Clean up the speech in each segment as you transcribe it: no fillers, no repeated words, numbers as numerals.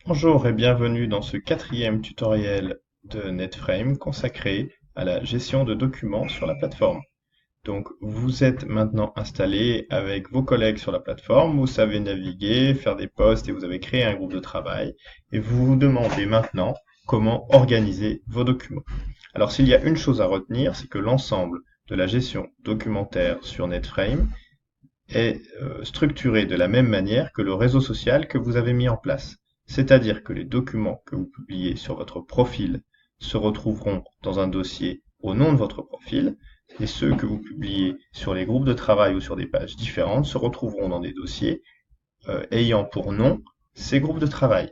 Bonjour et bienvenue dans ce quatrième tutoriel de NetFrame consacré à la gestion de documents sur la plateforme. Donc vous êtes maintenant installé avec vos collègues sur la plateforme, vous savez naviguer, faire des posts et vous avez créé un groupe de travail et vous vous demandez maintenant comment organiser vos documents. Alors s'il y a une chose à retenir, c'est que l'ensemble de la gestion documentaire sur NetFrame est structuré de la même manière que le réseau social que vous avez mis en place. C'est-à-dire que les documents que vous publiez sur votre profil se retrouveront dans un dossier au nom de votre profil, et ceux que vous publiez sur les groupes de travail ou sur des pages différentes se retrouveront dans des dossiers ayant pour nom ces groupes de travail.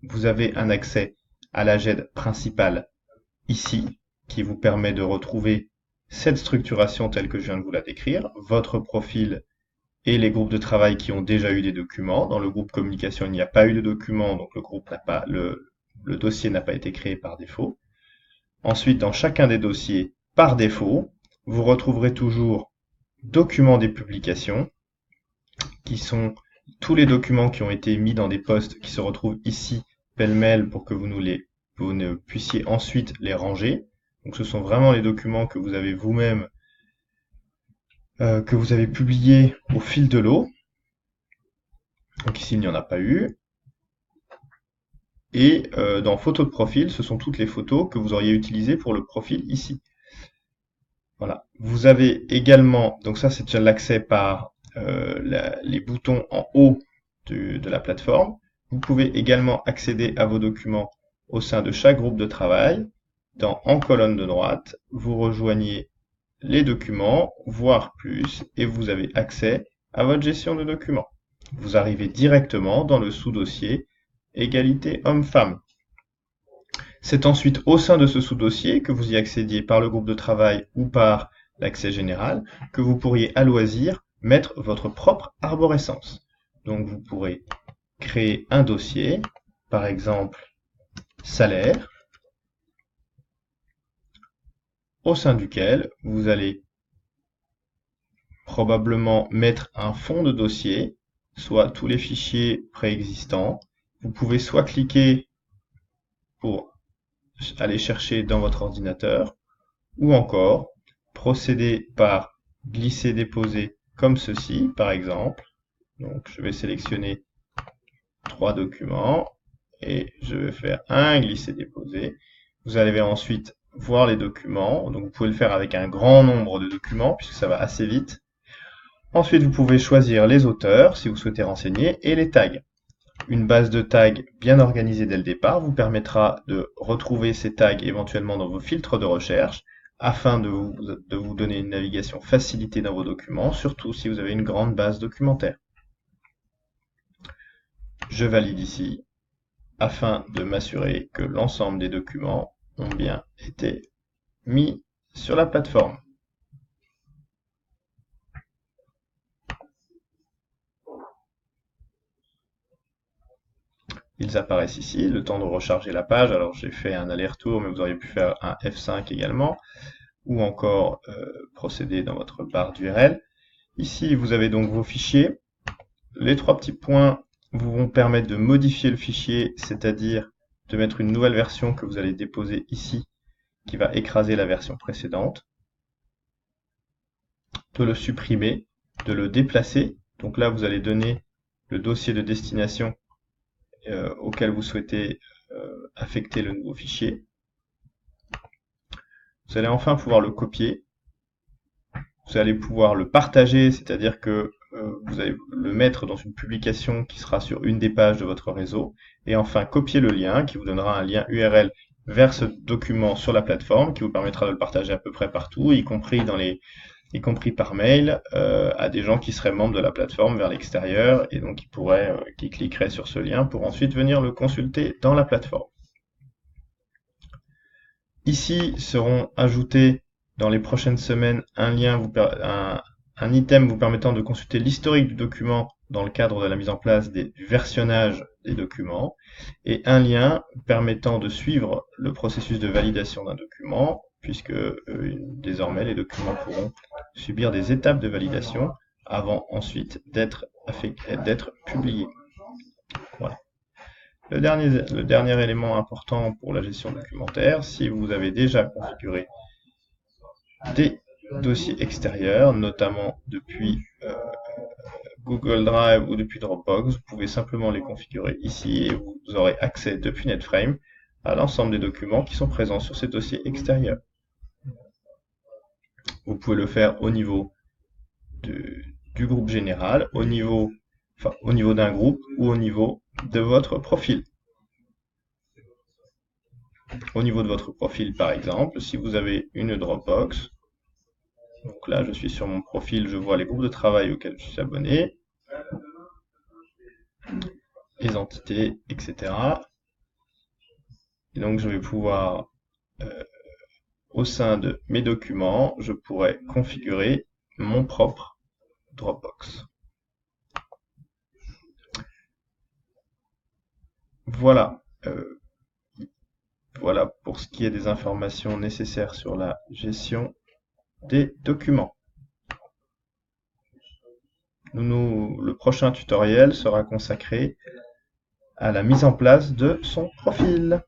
Vous avez un accès à la GED principale ici, qui vous permet de retrouver cette structuration telle que je viens de vous la décrire, votre profil et les groupes de travail qui ont déjà eu des documents. Dans le groupe communication, il n'y a pas eu de documents, donc le groupe n'a pas, le dossier n'a pas été créé par défaut. Ensuite, dans chacun des dossiers, par défaut, vous retrouverez toujours documents des publications, qui sont tous les documents qui ont été mis dans des postes qui se retrouvent ici, pêle-mêle, pour que vous ne puissiez ensuite les ranger. Donc ce sont vraiment les documents que vous avez vous-même, que vous avez publiés au fil de l'eau. Donc ici, il n'y en a pas eu. Et dans photos de profil, ce sont toutes les photos que vous auriez utilisées pour le profil ici. Voilà. Vous avez également, donc ça c'est déjà l'accès par les boutons en haut de la plateforme. Vous pouvez également accéder à vos documents au sein de chaque groupe de travail. En colonne de droite, vous rejoignez les documents, voire plus, et vous avez accès à votre gestion de documents. Vous arrivez directement dans le sous-dossier Égalité homme-femme. C'est ensuite au sein de ce sous-dossier, que vous y accédiez par le groupe de travail ou par l'accès général, que vous pourriez à loisir mettre votre propre arborescence. Donc vous pourrez créer un dossier, par exemple salaire, au sein duquel vous allez probablement mettre un fond de dossier, soit tous les fichiers préexistants. Vous pouvez soit cliquer pour aller chercher dans votre ordinateur, ou encore procéder par glisser-déposer comme ceci, par exemple. Donc je vais sélectionner 3 documents et je vais faire un glisser-déposer. Vous allez ensuite voir les documents, donc vous pouvez le faire avec un grand nombre de documents puisque ça va assez vite. Ensuite, vous pouvez choisir les auteurs si vous souhaitez renseigner et les tags. Une base de tags bien organisée dès le départ vous permettra de retrouver ces tags éventuellement dans vos filtres de recherche afin de vous donner une navigation facilitée dans vos documents, surtout si vous avez une grande base documentaire. Je valide ici afin de m'assurer que l'ensemble des documents ont bien été mis sur la plateforme. Ils apparaissent ici, le temps de recharger la page. Alors j'ai fait un aller-retour, mais vous auriez pu faire un F5 également, ou encore procéder dans votre barre d'URL. Ici, vous avez donc vos fichiers. Les 3 petits points vous vont permettre de modifier le fichier, c'est-à-dire de mettre une nouvelle version que vous allez déposer ici, qui va écraser la version précédente, de le supprimer, de le déplacer. Donc là, vous allez donner le dossier de destination auquel vous souhaitez affecter le nouveau fichier. Vous allez enfin pouvoir le copier. Vous allez pouvoir le partager, c'est-à-dire que vous allez le mettre dans une publication qui sera sur une des pages de votre réseau. Et enfin, copier le lien qui vous donnera un lien URL vers ce document sur la plateforme qui vous permettra de le partager à peu près partout, y compris par mail à des gens qui seraient membres de la plateforme vers l'extérieur et donc qui cliqueraient sur ce lien pour ensuite venir le consulter dans la plateforme. Ici seront ajoutés dans les prochaines semaines un item vous permettant de consulter l'historique du document dans le cadre de la mise en place du versionnage des documents et un lien permettant de suivre le processus de validation d'un document puisque désormais les documents pourront subir des étapes de validation avant ensuite d'être publiés. Voilà. Le dernier élément important pour la gestion documentaire, si vous avez déjà configuré des dossiers extérieurs, notamment depuis Google Drive ou depuis Dropbox, vous pouvez simplement les configurer ici et vous aurez accès depuis NetFrame à l'ensemble des documents qui sont présents sur ces dossiers extérieurs. Vous pouvez le faire au niveau du groupe général, au niveau d'un groupe ou au niveau de votre profil. Au niveau de votre profil, par exemple, si vous avez une Dropbox, donc là je suis sur mon profil, je vois les groupes de travail auxquels je suis abonné, les entités, etc. Et donc je vais pouvoir, au sein de mes documents, je pourrais configurer mon propre Dropbox. Voilà. Voilà pour ce qui est des informations nécessaires sur la gestion des documents. Le prochain tutoriel sera consacré à la mise en place de son profil.